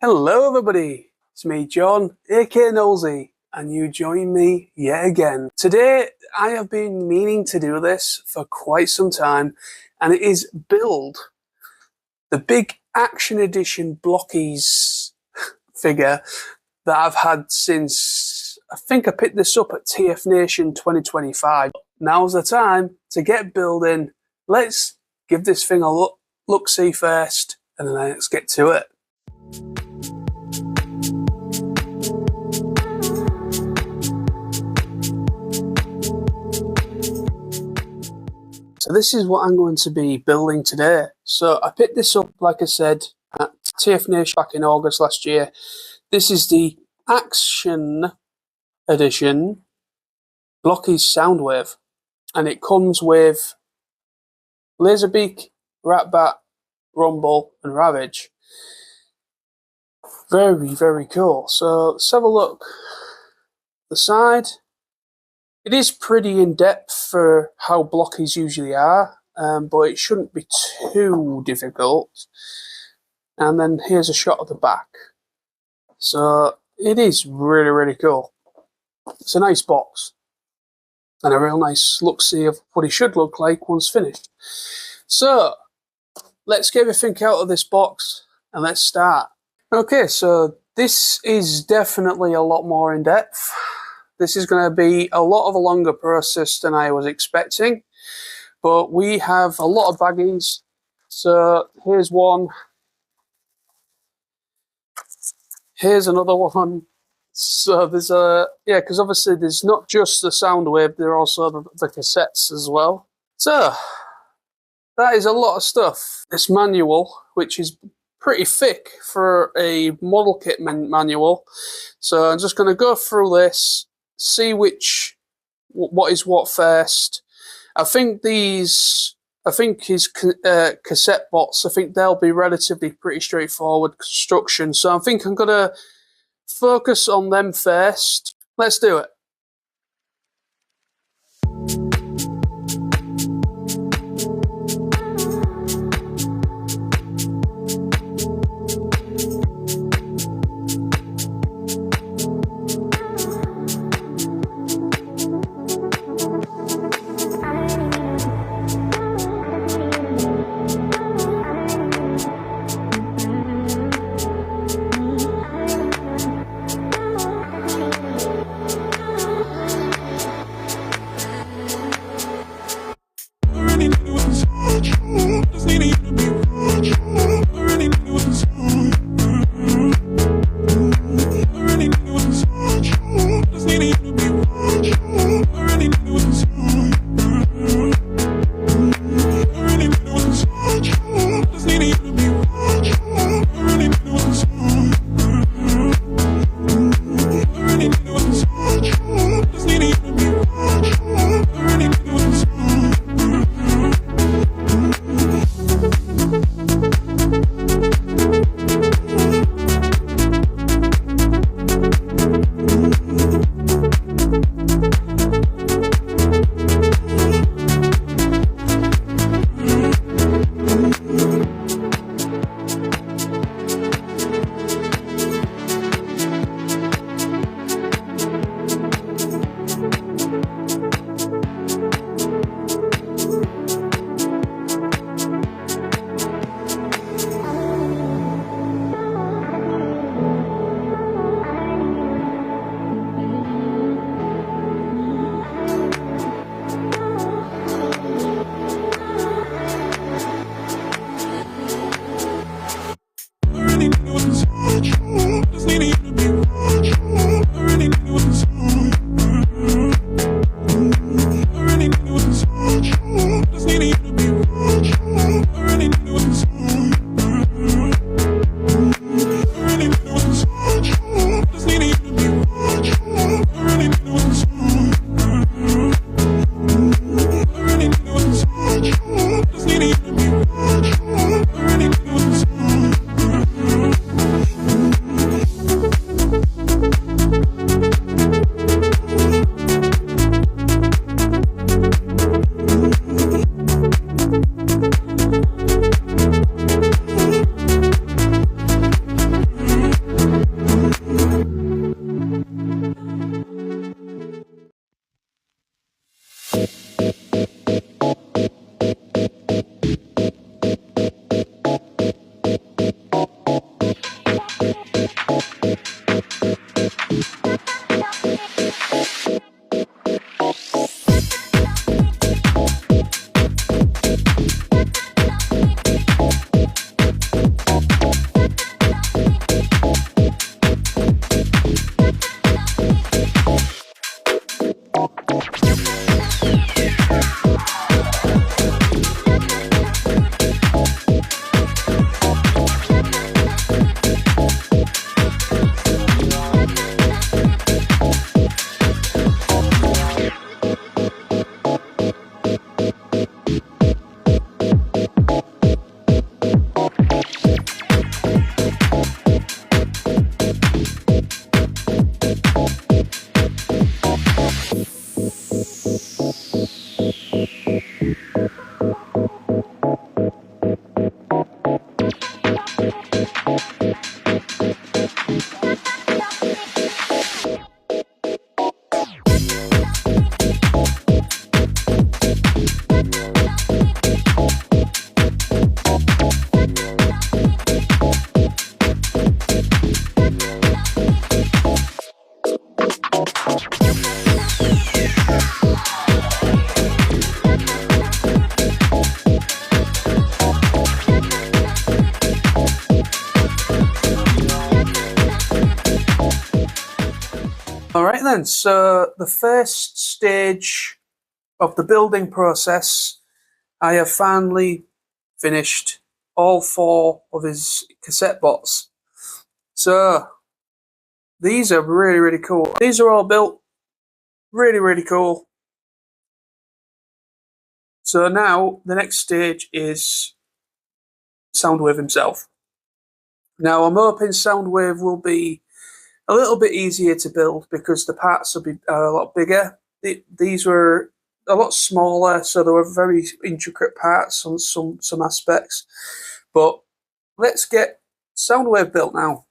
Hello everybody, it's me John, aka Nosy, and you join me yet again. Today I have been meaning to do this for quite some time, and it is build the big Action Edition Blokees figure that I've had since, I think I picked this up at TF Nation 2025. Now's the time to get building. Let's give this thing a look-see first, and then let's get to it. So this is what I'm going to be building today. So I picked this up, like I said, at TF Nation back in August last year. This is the Action Edition Blokees Soundwave, and it comes with Laserbeak, Ratbat, Rumble, and Ravage. Very, very cool. So let's have a look. The side. It is pretty in-depth for how Blokees usually are, but it shouldn't be too difficult. And then here's a shot of the back. So it is really, really cool. It's a nice box, and a real nice look-see of what it should look like once finished. So let's get everything out of this box, and let's start. Okay, so this is definitely a lot more in-depth. This is going to be a longer process than I was expecting, but we have a lot of baggies. So here's one, here's another one. So there's because obviously there's not just the Soundwave, there are also the cassettes as well. So that is a lot of stuff. This manual, which is pretty thick for a model kit manual. So I'm just going to go through this, see what is what first. I think his cassette bots, I think they'll be relatively pretty straightforward construction. So I think I'm going to focus on them first. Let's do it. Alright then, so the first stage of the building process, I have finally finished all 4 of his cassette bots. So these are really, really cool. These are all built. Really, really cool. So now the next stage is Soundwave himself. Now I'm hoping Soundwave will be a little bit easier to build because the parts will be a lot bigger. These were a lot smaller, so there were very intricate parts on some aspects. But let's get Soundwave built now.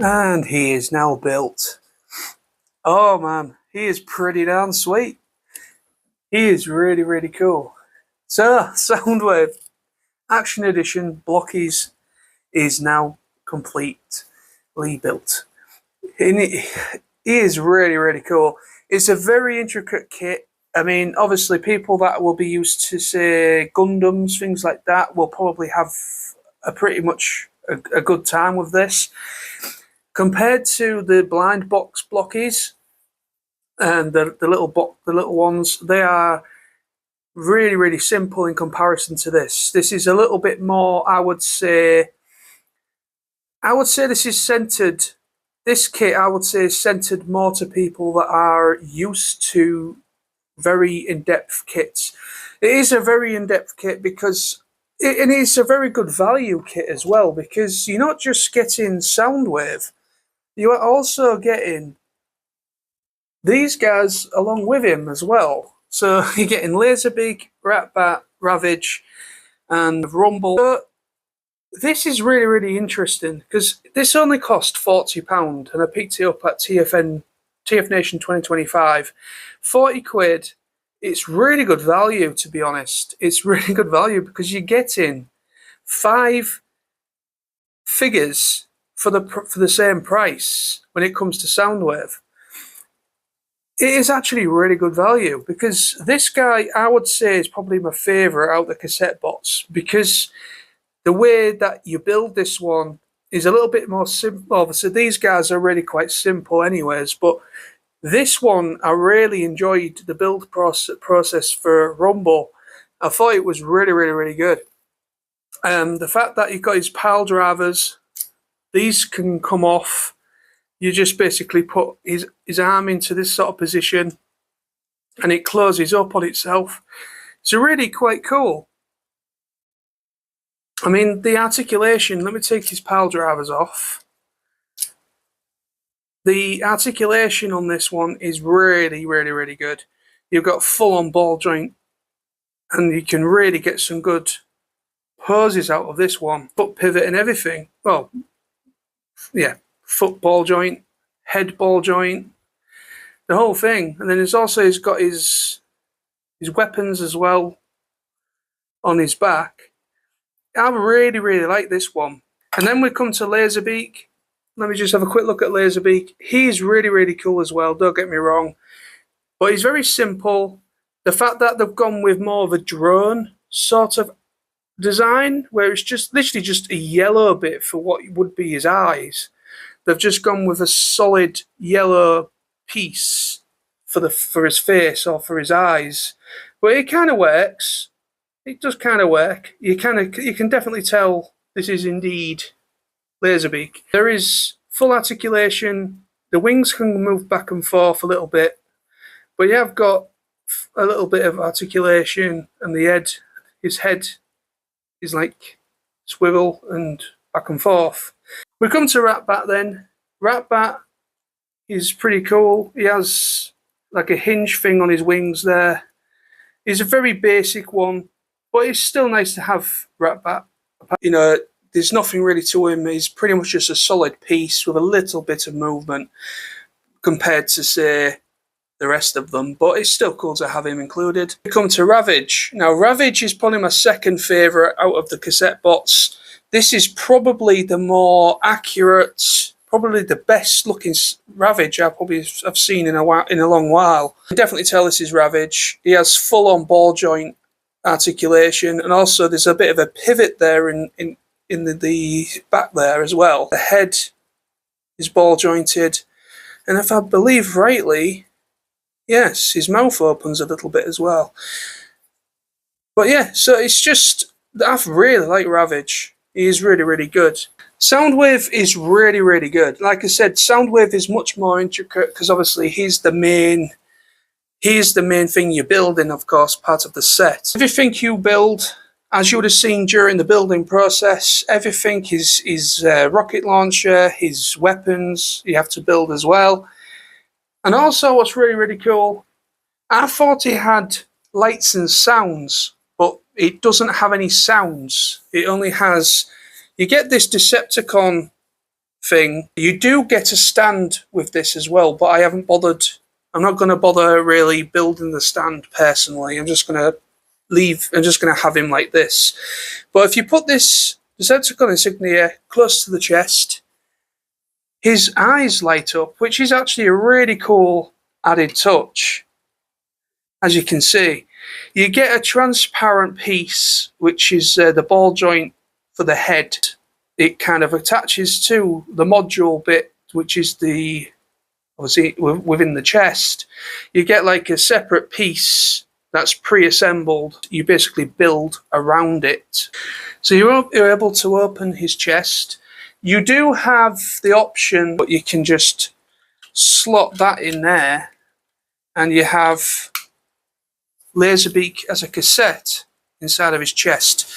And he is now built. Oh man, he is pretty darn sweet. He is really, really cool. So, Soundwave Action Edition Blokees is now completely built. He is really, really cool. It's a very intricate kit. I mean, obviously, people that will be used to, say, Gundams, things like that, will probably have a pretty much a good time with this. Compared to the blind box Blokees and the little ones, they are really, really simple in comparison to this. This is a little bit more, I would say this is centered. This kit, I would say, is centered more to people that are used to very in-depth kits. It is a very in-depth kit because it is a very good value kit as well, because you're not just getting Soundwave, you are also getting these guys along with him as well. So you're getting Laserbeak, Ratbat, Ravage, and Rumble. This is really, really interesting because this only cost £40 and I picked it up at TF Nation 2025. 40 quid. It's really good value, to be honest. It's really good value because you're getting 5 figures for the same price when it comes to Soundwave. It is actually really good value because this guy, I would say, is probably my favourite out of the cassette bots because the way that you build this one is a little bit more simple. Obviously, these guys are really quite simple anyways, but this one, I really enjoyed the build process for Rumble. I thought it was really, really, really good. The fact that you've got his pile drivers, these can come off. You just basically put his arm into this sort of position and it closes up on itself. It's really quite cool. I mean, the articulation, let me take his pile drivers off. The articulation on this one is really, really, really good. You've got full-on ball joint and you can really get some good poses out of this one. Foot pivot and everything. Well, yeah, foot ball joint, head ball joint, the whole thing. And then he's got his weapons as well on his back. I really, really like this one. And then we come to Laserbeak. Let me just have a quick look at Laserbeak. He's really, really cool as well, don't get me wrong. But he's very simple. The fact that they've gone with more of a drone sort of design, where it's just literally just a yellow bit for what would be his eyes. They've just gone with a solid yellow piece for his face or for his eyes. But it kind of works. It does kind of work. You can definitely tell this is indeed Laserbeak. There is full articulation. The wings can move back and forth a little bit, but you have got a little bit of articulation, and his head is like swivel and back and forth. We come to Ratbat then. Ratbat is pretty cool. He has like a hinge thing on his wings there. He's a very basic one, but it's still nice to have Ratbat. You know, there's nothing really to him. He's pretty much just a solid piece with a little bit of movement compared to, say, the rest of them. But it's still cool to have him included. We come to Ravage. Now, Ravage is probably my second favourite out of the cassette bots. This is probably the more accurate, probably the best looking Ravage I've seen in a long while. You can definitely tell this is Ravage. He has full-on ball joint articulation, and also there's a bit of a pivot there in the back there as well. The head is ball jointed, and if I believe rightly, yes, his mouth opens a little bit as well. But yeah, so it's just, I really like Ravage. He is really, really good. Soundwave is really, really good. Like I said, Soundwave is much more intricate because obviously he's the main thing you're building, of course, part of the set. Everything you build, as you would have seen during the building process, everything is rocket launcher, his weapons you have to build as well. And also what's really, really cool, I thought he had lights and sounds, but it doesn't have any sounds. It only has, you get this Decepticon thing. You do get a stand with this as well, but I'm not going to bother really building the stand personally. I'm just going to have him like this. But if you put this Decepticon insignia close to the chest, his eyes light up, which is actually a really cool added touch. As you can see, you get a transparent piece, which is the ball joint for the head. It kind of attaches to the module bit, which is obviously within the chest. You get like a separate piece that's pre-assembled. You basically build around it. So you're able to open his chest. You do have the option, but you can just slot that in there, and you have Laserbeak as a cassette inside of his chest.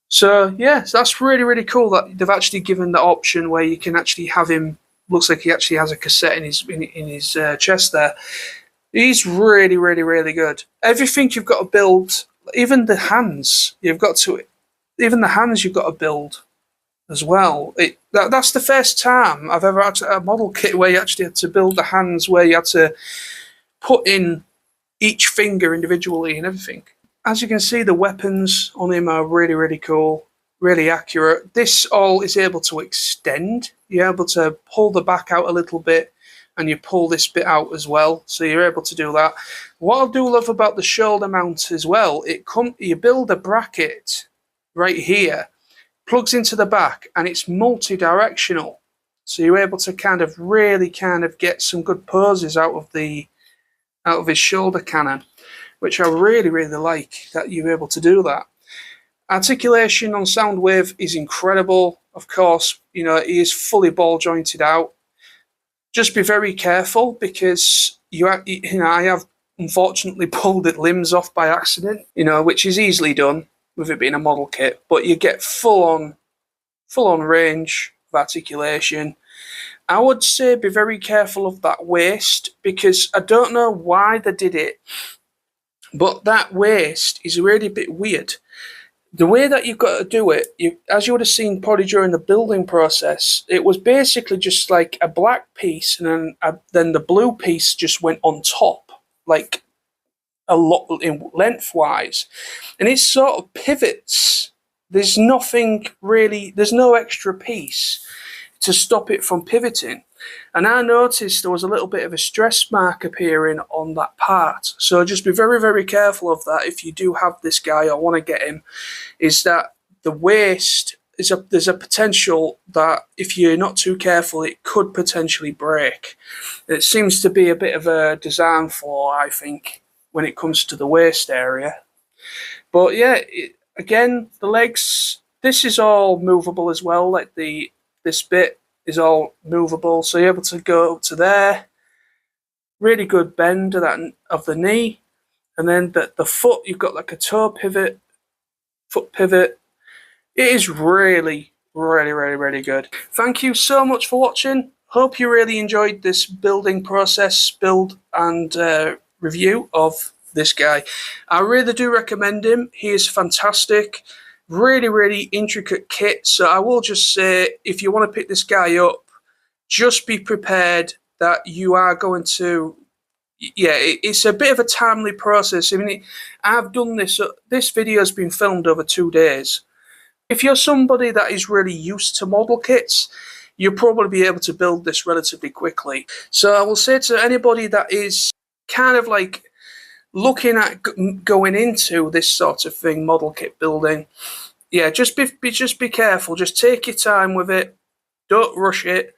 So yeah, that's really, really cool that they've actually given the option where you can actually have him. Looks like he actually has a cassette in his chest there. He's really, really, really good. Everything you've got to build, even the hands, you've got to even the hands you've got to build as well. That's the first time I've ever had a model kit where you actually had to build the hands, where you had to put in each finger individually and everything. As you can see, the weapons on him are really, really cool, really accurate. This all is able to extend. You're able to pull the back out a little bit, and you pull this bit out as well, so you're able to do that. What I do love about the shoulder mount as well, you build a bracket right here, plugs into the back, and it's multi-directional, so you're able to really get some good poses out of his shoulder cannon, which I really, really like that you're able to do that. Articulation on Soundwave is incredible. Of course, he is fully ball jointed out. Just be very careful, because I have unfortunately pulled limbs off by accident, which is easily done with it being a model kit, but you get full on range of articulation. I would say be very careful of that waist, because I don't know why they did it, but that waist is really a bit weird. The way that you've got to do it, as you would have seen probably during the building process, it was basically just like a black piece, and then the blue piece just went on top, like a lot lengthwise, and it sort of pivots. There's nothing really, there's no extra piece to stop it from pivoting. And I noticed there was a little bit of a stress mark appearing on that part. So just be very, very careful of that if you do have this guy or want to get him, is that the waist, there's a potential that if you're not too careful, it could potentially break. It seems to be a bit of a design flaw, I think, when it comes to the waist area. But yeah, again, the legs, this is all movable as well, like this bit is all movable, so you're able to go up to there. Really good bend of the knee, and then the foot, you've got like a toe pivot, foot pivot. It is really, really, really, really good. Thank you so much for watching. Hope you really enjoyed this building process, build and review of this guy. I really do recommend him. He is fantastic. Really, really intricate kit. So I will just say, if you want to pick this guy up, just be prepared that you are going to, it's a bit of a timely process. I mean, I've done this video has been filmed over 2 days. If you're somebody that is really used to model kits, you'll probably be able to build this relatively quickly. So I will say to anybody that is kind of like looking at going into this sort of thing, model kit building, yeah, just be careful. Just take your time with it. Don't rush it.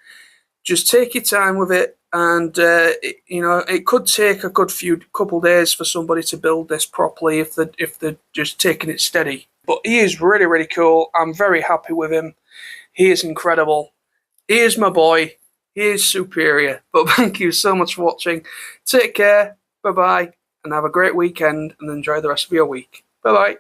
Just take your time with it, and it could take a good couple days for somebody to build this properly if they're just taking it steady. But he is really, really cool. I'm very happy with him. He is incredible. He is my boy. He is superior. But thank you so much for watching. Take care. Bye bye. And have a great weekend, and enjoy the rest of your week. Bye-bye.